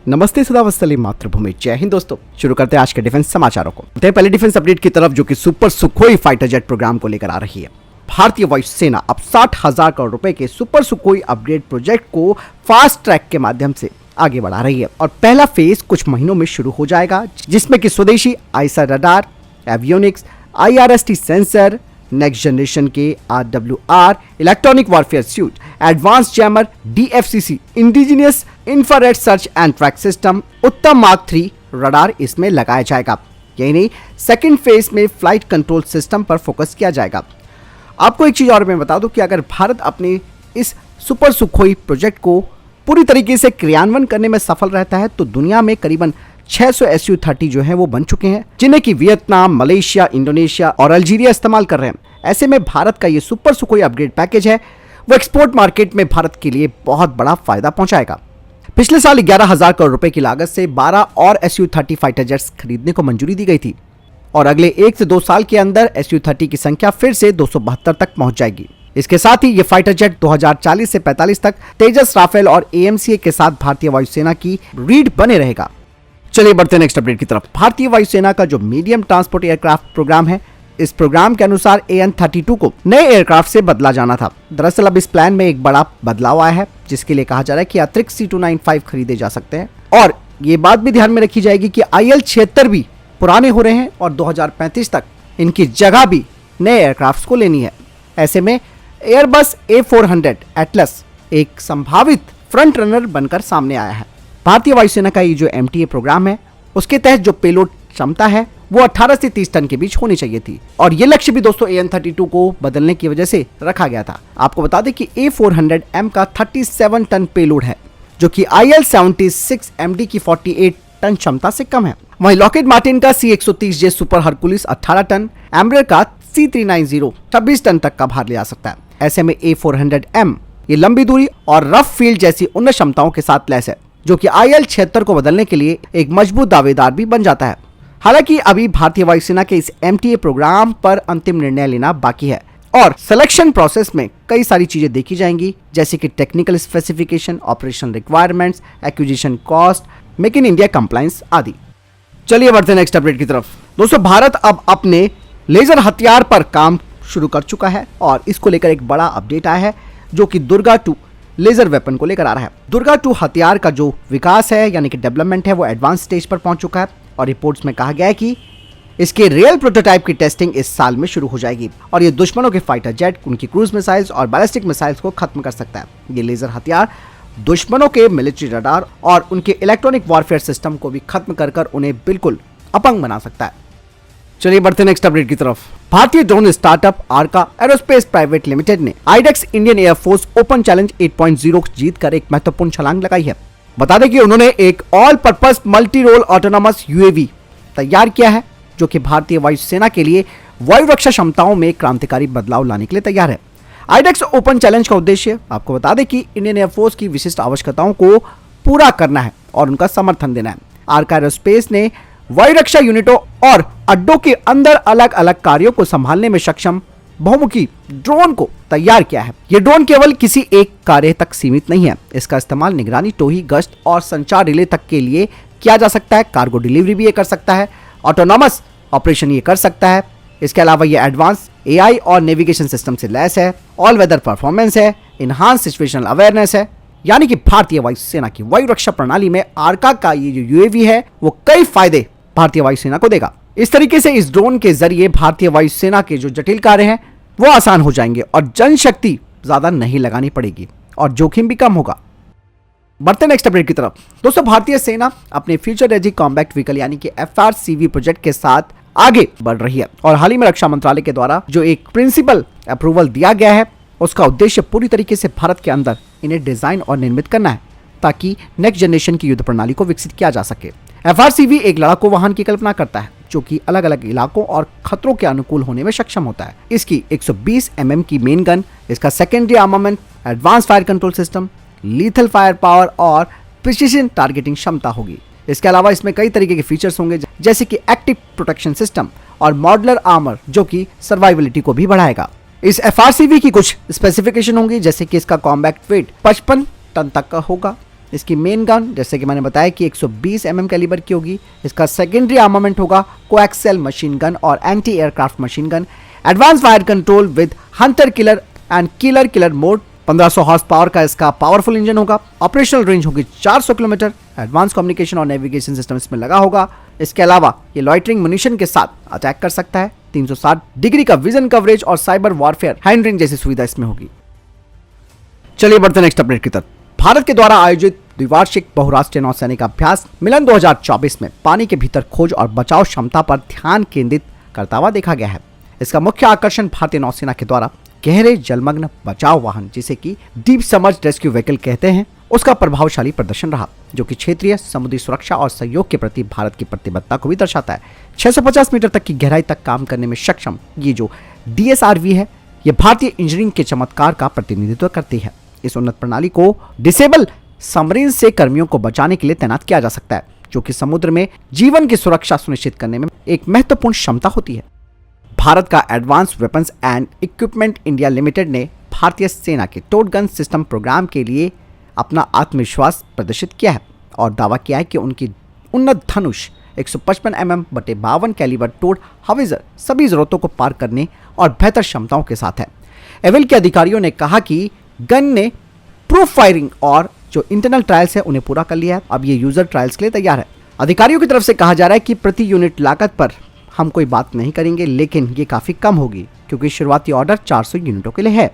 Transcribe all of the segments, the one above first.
नमस्ते सदावस्तली मातृभूमि, जय हिंद दोस्तों। शुरू करते हैं आज के डिफेंस समाचारों को। पहले डिफेंस अपडेट की तरफ, जो कि super Sukhoi fighter jet program को लेकर आ रही है। भारतीय वायुसेना अब 60,000 करोड़ रुपए के सुपर सुखोई अपग्रेड प्रोजेक्ट को फास्ट ट्रैक के माध्यम से आगे बढ़ा रही है और पहला फेज कुछ महीनों में शुरू हो जाएगा, जिसमें कि स्वदेशी ISR radar, avionics, IRST sensor, next generation के RWR electronic warfare suit, advance jammer, DFCC indigenous infrared search and track system, उत्तम मार्क 3 रडार इसमें लगाया जाएगा। यही नहीं, सेकंड फेज में फ्लाइट कंट्रोल सिस्टम पर फोकस किया जाएगा। आपको एक चीज और मैं बता दूं कि अगर भारत अपने इस सुपर सुखोई प्रोजेक्ट को पूरी तरीके से क्रियान्वयन करने में सफल रहता है तो दुनिया में करीबन 600 Su-30 जो है वो बन चुके हैं, जिन्हें कि वियतनाम, मलेशिया, इंडोनेशिया और अल्जीरिया इस्तेमाल कर रहे हैं। ऐसे में भारत का ये सुपर सुखोई अपग्रेड पैकेज है वो एक्सपोर्ट मार्केट में भारत के लिए बहुत बड़ा फायदा पहुंचाएगा। पिछले साल 11,000 करोड़ रुपए की लागत से 12 और Su-30 फाइटर जेट्स खरीदने को मंजूरी दी गई थी और अगले 1 से 2 साल के अंदर Su-30 की संख्या फिर से 272 तक पहुंच जाएगी। इसके साथ ही ये फाइटर जेट 2040 से 45 तक तेजस, राफेल और AMCA के साथ भारतीय वायुसेना की रीढ़ बने रहेगा। चलिए बढ़ते हैं नेक्स्ट अपडेट की तरफ। भारतीय वायुसेना का जो मीडियम ट्रांसपोर्ट एयरक्राफ्ट प्रोग्राम है, इस प्रोग्राम के अनुसार AN-32 को नए एयरक्राफ्ट से बदला जाना था। दरअसल अब इस प्लान में एक बड़ा बदलाव आया है, जिसके लिए कहा जा रहा है कि अतिरिक्त C-295 खरीदे जा सकते हैं और ये बात भी ध्यान में रखी जाएगी कि IL-76 भी पुराने हो रहे हैं और 2035 तक इनकी जगह भी नए एयरक्राफ्ट को लेनी है। ऐसे में एयरबस A400 एटलस एक संभावित फ्रंट रनर बनकर सामने आया है। भारतीय वायुसेना का ये जो MTA प्रोग्राम है, उसके तहत जो पेलोड क्षमता है वो 18 से 30 टन के बीच होनी चाहिए थी और ये लक्ष्य भी दोस्तों AN-32 को बदलने की वजह से रखा गया था। आपको बता दें कि A400M का 37 टन पेलोड है, जो कि IL-76 MD की 48 टन क्षमता से कम है। वहीं लॉकहीड मार्टिन का C-130J सुपर हरकुलिस 18 टन, एम्ब्रेर का C-390 26 टन तक का भार ले आ सकता है। ऐसे में A400M ये लंबी दूरी और रफ फील्ड जैसी उन्नत क्षमताओं के साथ लैस है, जो कि IL-76 को बदलने के लिए एक मजबूत दावेदार भी बन जाता है। हालांकि अभी भारतीय वायुसेना के इस MTA प्रोग्राम पर अंतिम निर्णय लेना बाकी है और सिलेक्शन प्रोसेस में कई सारी चीजें देखी जाएंगी, जैसे कि technical specification, operational requirements, acquisition cost, make in India compliance आदि। चलिए बढ़ते हैं नेक्स्ट अपडेट की तरफ। दोस्तों, भारत अब अपने लेजर हथियार पर काम शुरू कर चुका है और इसको लेकर एक बड़ा अपडेट आया है, जो कि दुर्गा 2 लेजर वेपन को लेकर आ रहा है। दुर्गा 2 हथियार का जो विकास है यानी कि डेवलपमेंट है वो एडवांस स्टेज पर पहुंच चुका है और रिपोर्ट्स में कहा गया है कि इसके रियल प्रोटोटाइप की टेस्टिंग इस साल में शुरू हो जाएगी और ये दुश्मनों के फाइटर जेट, उनकी क्रूज मिसाइल्स और बैलिस्टिक मिसाइल्स को खत्म कर सकता है। ये लेजर हथियार दुश्मनों के मिलिट्री रडार और उनके इलेक्ट्रॉनिक वॉरफेयर सिस्टम को भी खत्म कर उन्हें बिल्कुल अपंग बना सकता है। चलिए बढ़ते नेक्स्ट अपडेट की तरफ। भारतीय drone startup आर्का aerospace private limited ने iDEX Indian air force open challenge 8.0 जीतकर एक महत्वपूर्ण छलांग लगाई है। बता दें कि उन्होंने एक all purpose multi role autonomous UAV तैयार किया है, जो कि भारतीय वायुसेना के लिए वायु रक्षा क्षमताओं में क्रांतिकारी बदलाव लाने के लिए तैयार है। आइडेक्स ओपन चैलेंज का उद्देश्य आपको बता दें कि इंडियन एयरफोर्स की विशिष्ट आवश्यकताओं को पूरा करना है और उनका समर्थन देना है। आर्का एरोस्पेस ने वायु रक्षा यूनिटों और अड्डों के अंदर अलग अलग कार्यों को संभालने में सक्षम बहुमुखी ड्रोन को तैयार किया है। ये ड्रोन केवल किसी एक कार्य तक सीमित नहीं है, इसका इस्तेमाल निगरानी, टोही, गश्त और संचार रिले तक के लिए किया जा सकता है। कार्गो डिलीवरी भी ये कर सकता है, ऑटोनॉमस ऑपरेशन ये कर सकता है। इसके अलावा ये एडवांस AI और नेविगेशन सिस्टम से लैस है, ऑल वेदर परफॉर्मेंस है, इनहांस सिचुएशनल अवेयरनेस है। यानी कि भारतीय वायुसेना की वायु रक्षा प्रणाली में आर्का का ये जो UAV है वो कई फायदे भारतीय वायुसेना को देगा। इस तरीके से इस ड्रोन के जरिए भारतीय वायुसेना के जो जटिल कार्य हैं वो आसान हो जाएंगे और जनशक्ति ज्यादा नहीं लगानी पड़ेगी और जोखिम भी कम होगा। बढ़ते नेक्स्ट अपडेट की तरफ। दोस्तों, भारतीय सेना अपने फ्यूचर रेडी कॉम्बैट व्हीकल यानी कि FRCV प्रोजेक्ट के साथ आगे बढ़ रही है और हाल ही में रक्षा मंत्रालय के द्वारा जो एक प्रिंसिपल अप्रूवल दिया गया है, उसका उद्देश्य पूरी तरीके से भारत के अंदर इन्हें डिजाइन और निर्मित करना है ताकि नेक्स्ट जनरेशन की युद्ध प्रणाली को विकसित किया जा सके। FRCV एक लड़ाकू वाहन की कल्पना करता है जो कि अलग अलग इलाकों और खतरों के अनुकूल होने में सक्षम होता है। इसकी 120 mm की मेन गन, इसका secondary armament, advance fire control system, lethal fire power और प्रिसिजन टारगेटिंग क्षमता होगी। इसके अलावा इसमें कई तरीके के फीचर्स होंगे, जैसे कि एक्टिव प्रोटेक्शन सिस्टम और मॉडुलर आर्मर, जो कि सर्वाइवलिटी को भी बढ़ाएगा। इस FRCV की कुछ स्पेसिफिकेशन होंगी, जैसे कि इसका कॉम्बैक्ट वेट 55 टन तक का होगा। इसकी मेन गन जैसे कि मैंने बताया कि 120 mm कैलिबर की होगी। इसका सेकेंडरी आर्मामेंट होगा कोएक्सियल मशीन गन और anti aircraft machine gun, advance fire control with Hunter killer and killer killer mode. 1500 horse power का इसका पावरफुल इंजन होगा। ऑपरेशनल रेंज होगी 400 किलोमीटर। एडवांस कम्युनिकेशन और नेविगेशन सिस्टम इसमें लगा होगा। इसके अलावा ये लॉइटरिंग मुनिशन के साथ अटैक कर सकता है। 360 डिग्री का विजन कवरेज और साइबर वॉरफेयर हैंडलिंग जैसी सुविधा इसमें होगी। चलिए बढ़ते नेक्स्ट अपडेट की तरफ। भारत के द्वारा आयोजित द्विवार्षिक बहुराष्ट्रीय नौसैनिक अभ्यास मिलन 2024 में पानी के भीतर खोज और बचाव क्षमता पर ध्यान केंद्रित करता हुआ देखा गया है। इसका मुख्य आकर्षण भारतीय नौसेना के द्वारा गहरे जलमग्न बचाव वाहन, जिसे कि डीप सबमर्ज्ड रेस्क्यू व्हीकल कहते हैं, उसका प्रभावशाली प्रदर्शन रहा, जो कि क्षेत्रीय समुद्री सुरक्षा और सहयोग के प्रति भारत की प्रतिबद्धता को भी दर्शाता है। 650 मीटर तक की गहराई तक काम करने में सक्षम ये जो DSRV है, ये भारतीय इंजीनियरिंग के चमत्कार का प्रतिनिधित्व करती है। इस उन्नत प्रणाली को डिसेबल सबमरीन से कर्मियों को बचाने के लिए तैनात किया जा सकता है, जो कि समुद्र में जीवन की सुरक्षा सुनिश्चित करने में एक महत्वपूर्ण क्षमता होती है। भारत का advance weapons and equipment India limited ने भारतीय सेना के टोड गन सिस्टम प्रोग्राम के लिए अपना आत्मविश्वास प्रदर्शित किया है और दावा किया है कि उनकी उन्नत धनुष 155 mm बटे 52 कैलिबर टोड हाविजर सभी जरूरतों को पार करने और बेहतर क्षमताओं के साथ है। एविल के अधिकारियों ने कहा कि गन ने प्रूफ फायरिंग और जो इंटरनल ट्रायल्स है उन्हें पूरा कर लिया है। अब ये यूजर ट्रायल्स के लिए तैयार है। अधिकारियों की तरफ से कहा जा रहा है कि प्रति यूनिट लागत पर हम कोई बात नहीं करेंगे, लेकिन ये काफी कम होगी क्योंकि शुरुआती ऑर्डर 400 यूनिटों के लिए है।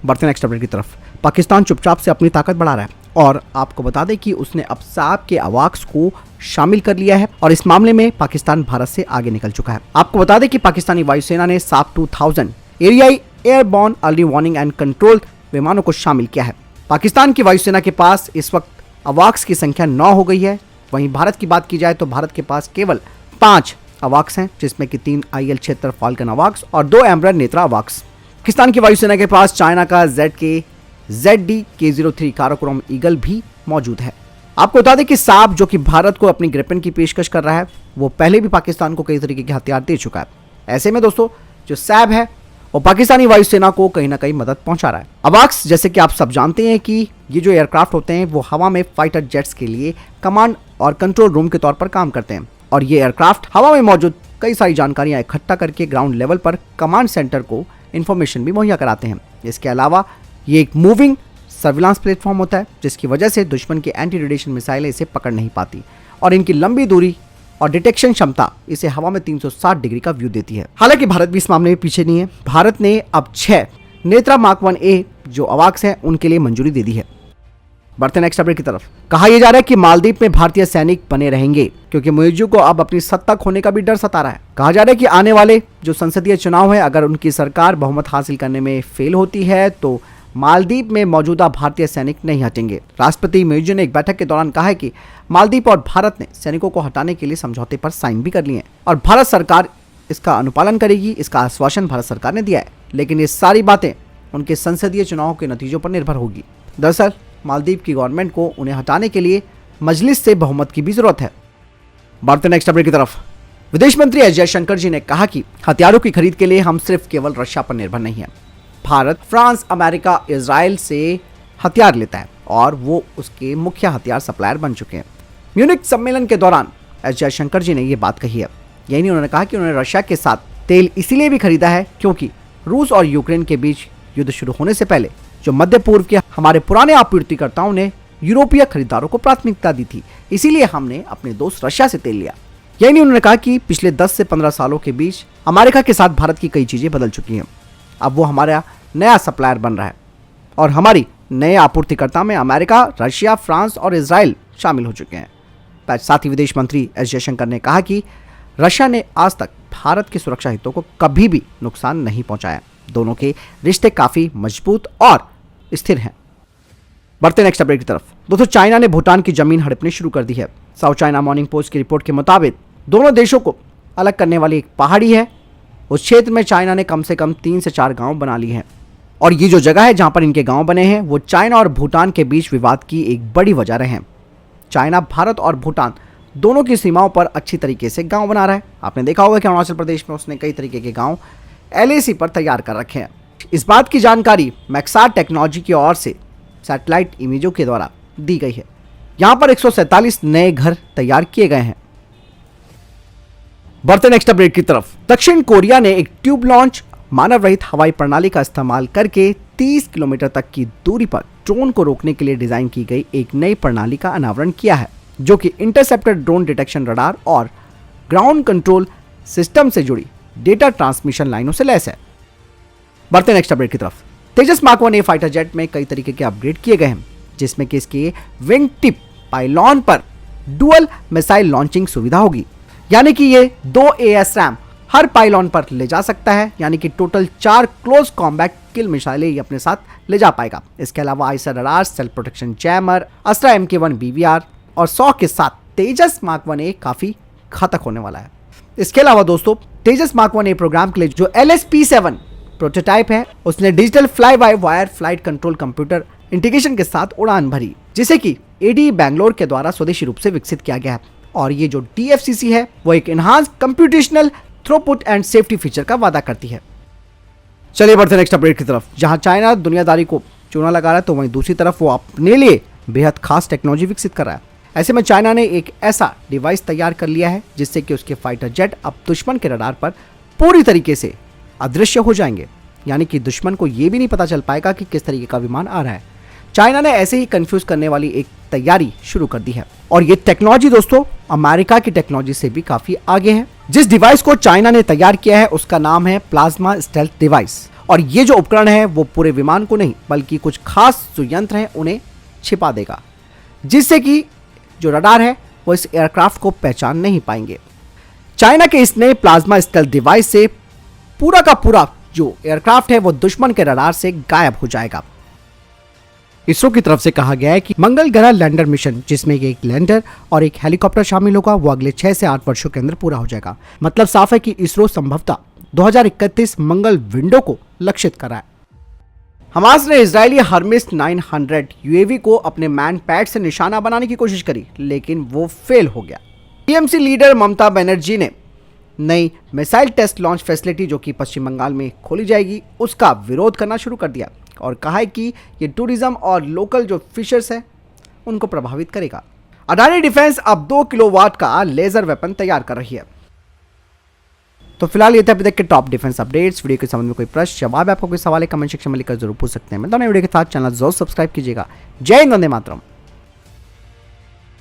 बढ़ते नेक्स्ट अपडेट की तरफ। पाकिस्तान चुपचाप से अपनी ताकत बढ़ा रहा है और आपको बता दें कि उसने अब साप के अवाक्स को शामिल कर लिया है और इस मामले में पाकिस्तान भारत से आगे निकल चुका है। आपको बता दें कि पाकिस्तानी वायुसेना ने Saab 2000 Erieye airborne early warning and control विमानों को शामिल किया है। पाकिस्तान की वायुसेना के पास इस वक्त अवाक्स की संख्या 9 हो गई है। वहीं भारत की बात की जाए तो भारत के पास केवल 5 अवाक्स हैं, जिसमें कि 3 IL-76 फाल्कन अवाक्स और 2 एम्ब्रर नेत्रा अवाक्स। पाकिस्तान की वायुसेना के पास चाइना का ZD-K03 काराकोरम ईगल भी मौजूद है। आपको बता दें कि साप जो कि भारत को अपनी ग्रिपेन की पेशकश कर रहा है, वो पहले भी पाकिस्तान को कई तरीके के हथियार दे चुका है। ऐसे में दोस्तों जो सैब है वो पाकिस्तानी वायुसेना को कहीं ना कहीं मदद पहुंचा रहा है। अवाक्स जैसे कि आप सब जानते हैं कि ये जो एयरक्राफ्ट होते हैं वो हवा में फाइटर जेट्स के लिए कमांड और कंट्रोल रूम के तौर पर काम करते हैं और ये एयरक्राफ्ट हवा में मौजूद कई सारी जानकारियां इकट्ठा करके ग्राउंड लेवल पर कमांड सेंटर को इंफॉर्मेशन भी मुहैया कराते हैं। इसके अलावा ये एक मूविंग सर्विलांस प्लेटफॉर्म होता है, जिसकी वजह से दुश्मन की एंटी रेडिएशन मिसाइलें इसे पकड़ नहीं पाती और इनकी लंबी दूरी और डिटेक्शन क्षमता इसे हवा में 360 डिग्री का व्यू देती है। हालांकि भारत भी इस मामले में पीछे नहीं है। भारत ने अब 6 नेत्रा मार्क 1A जो अवाक्स हैं उनके लिए मंजूरी दे दी है। बढ़ते नेक्स्ट अपडेट की तरफ। कहा यह जा रहा है कि मालदीव में भारतीय सैनिक बने रहेंगे क्योंकि मोइजू को अब अपनी सत्ता खोने का भी डर सता रहा है। कहा जा रहा है कि आने वाले जो संसदीय चुनाव है, अगर उनकी सरकार बहुमत हासिल करने में फेल होती है तो मालदीव में मौजूदा भारतीय सैनिक नहीं हटेंगे। राष्ट्रपति मोइजू ने एक बैठक के दौरान कहा है कि मालदीव और भारत ने सैनिकों को हटाने के लिए समझौते पर साइन भी कर लिए हैं और भारत सरकार इसका अनुपालन करेगी। इसका आश्वासन भारत सरकार ने दिया है, लेकिन ये सारी बातें उनके संसदीय चुनाव के नतीजों पर निर्भर होगी। दरअसल मालदीव की गवर्नमेंट को उन्हें हटाने के लिए मजलिस से बहुमत की भी जरूरत है। बढ़ते नेक्स्ट अपडेट की तरफ। विदेश मंत्री एस जयशंकर जी ने कहा कि हथियारों की खरीद के लिए हम सिर्फ केवल रशिया पर निर्भर नहीं है। भारत, फ्रांस, अमेरिका, इजराइल से हथियार लेता है और वो उसके मुख्य हथियार सप्लायर बन चुके हैं। म्यूनिक सम्मेलन के दौरान एस जयशंकर जी ने ये बात कही है। यही नहीं, उन्होंने कहा कि उन्होंने रशिया के साथ तेल इसीलिए भी खरीदा है क्योंकि रूस और यूक्रेन के बीच युद्ध शुरू होने से पहले जो मध्य पूर्व के हमारे पुराने आपूर्तिकर्ताओं ने यूरोपीय खरीदारों को प्राथमिकता दी थी, इसीलिए हमने अपने दोस्त रशिया से तेल लिया। यही नहीं, उन्होंने कहा कि पिछले 10 से 15 सालों के बीच अमेरिका के साथ भारत की कई चीजें बदल चुकी हैं। अब वो हमारा नया सप्लायर बन रहा है और हमारी नए आपूर्तिकर्ता में अमेरिका, रशिया, फ्रांस और इजराइल शामिल हो चुके हैं। साथ ही विदेश मंत्री एस जयशंकर ने कहा कि रशिया ने आज तक भारत के सुरक्षा हितों को कभी भी नुकसान नहीं पहुंचाया। दोनों के रिश्ते काफी मजबूत और स्थिर हैं। बढ़ते नेक्स्ट अपडेट की तरफ। दोस्तों, चाइना ने भूटान की जमीन हड़पनी शुरू कर दी है। साउथ चाइना मॉर्निंग पोस्ट की रिपोर्ट के मुताबिक दोनों देशों को अलग करने वाली एक पहाड़ी है। उस क्षेत्र में चाइना ने कम से कम 3 से 4 गांव बना लिए हैं और ये जो जगह है जहां पर इनके गांव बने हैं वो चाइना और भूटान के बीच विवाद की एक बड़ी वजह रहे हैं। चाइना भारत और भूटान दोनों की सीमाओं पर अच्छी तरीके से गांव बना रहा है। आपने देखा होगा कि अरुणाचल प्रदेश में उसने कई तरीके के गांव LAC पर तैयार कर रखे हैं। इस बात की जानकारी मैक्सार टेक्नोलॉजी की ओर से सैटेलाइट इमेजों के द्वारा दी गई है। यहां पर 147 नए घर तैयार किए गए हैं। बढ़ते नेक्स्ट अपडेट की तरफ। दक्षिण कोरिया ने एक ट्यूब लॉन्च मानव रहित हवाई प्रणाली का इस्तेमाल करके 30 किलोमीटर तक की दूरी पर ड्रोन को रोकने के लिए डिजाइन की गई एक नई प्रणाली का अनावरण किया है, जो कि इंटरसेप्टर ड्रोन डिटेक्शन रडार और ग्राउंड कंट्रोल सिस्टम से जुड़ी डेटा ट्रांसमिशन लाइनों से लैस है। बढ़ते नेक्स्ट अपडेट की तरफ। तेजस मार्क 1 फाइटर जेट में कई तरीके के अपग्रेड किए गए हैं, जिसमें कि इसके विंग टिप पाइलॉन पर डुअल मिसाइल लॉन्चिंग सुविधा होगी, यानी कि ये 2 ASRAM हर पाइलॉन पर ले जा सकता है, यानी कि टोटल 4 क्लोज कॉम्बैट किल मिसाइलें ये अपने साथ ले जा पाएगा। इसके अलावा Eicher radar, self protection jammer, अस्त्रा MK1 BVR और 100 के साथ तेजस मार्क 1 काफी घातक होने वाला है। इसके अलावा दोस्तों, तेजस मार्क 1 प्रोग्राम के लिए जो LSP-7 प्रोटोटाइप है, उसने digital fly by wire flight control computer integration के साथ उड़ान भरी, जिसे कि AD बैंगलोर के द्वारा स्वदेशी रूप से विकसित किया गया है। और ये जो DFCC है वो एक enhance computational throughput and safety feature का वादा करती है। चलिए बढ़ते नेक्स्ट अपडेट की तरफ। जहां चाइना दुनियादारी को चूना लगा रहा है, तो वहीं दूसरी तरफ वो अपने लिए बेहद खास टेक्नोलॉजी विकसित कर रहा है। ऐसे में चाइना ने एक ऐसा डिवाइस तैयार कर लिया है जिससे कि उसके फाइटर जेट अब दुश्मन के रडार पर पूरी तरीके से अदृश्य हो जाएंगे, यानी कि दुश्मन को यह भी नहीं पता चल पाएगा कि किस तरीके का विमान आ रहा है। चाइना ने ऐसे ही कंफ्यूज करने वाली एक तैयारी शुरू कर दी है, और ये टेक्नोलॉजी दोस्तों अमेरिका की टेक्नोलॉजी से भी काफी आगे है। जिस डिवाइस को चाइना ने तैयार किया है उसका नाम है प्लाज्मा स्टेल्थ डिवाइस, और ये जो उपकरण है वो पूरे विमान को नहीं बल्कि कुछ खास जो यंत्र हैं उन्हें छिपा देगा, जिससे कि जो रडार है वो इस एयरक्राफ्ट को पहचान नहीं पाएंगे। चाइना के इस नए प्लाज्मा स्टेल्थ डिवाइस से पूरा का पूरा जो एयरक्राफ्ट है वो दुश्मन के रडार से गायब हो जाएगा। इसरो की तरफ से कहा गया है कि मंगल ग्रह लैंडर मिशन, जिसमें एक लैंडर और एक हेलीकॉप्टर शामिल होगा, वो अगले 6 से 8 वर्षों के अंदर पूरा हो जाएगा। मतलब साफ है कि इसरो संभवतः 2031 मंगल विंडो को लक्षित करा है। हमास ने इजरायली हर्मिस 900 UAV को अपने मैन पैड से निशाना बनाने की कोशिश करी, लेकिन वो फेल हो गया। TMC लीडर ममता बनर्जी ने नई मिसाइल टेस्ट लॉन्च फैसिलिटी जो कि पश्चिम बंगाल में खोली जाएगी उसका विरोध करना शुरू कर दिया, और कहा है कि ये टूरिज्म और लोकल जो फिशर्स हैं उनको प्रभावित करेगा। अडानी डिफेंस अब 2 किलोवाट का लेजर वेपन तैयार कर रही है। तो फिलहाल ये थे अभी तक के टॉप डिफेंस अपडेट्स। वीडियो के संबंध में कोई प्रश्न जवाब आपको कोई सवाल है कमेंट सेक्शन में लिखकर जरूर पूछ सकते हैं। मैं दोनों वीडियो के साथ चैनल जरूर सब्सक्राइब कीजिएगा। जय हिंद, वंदे मातरम।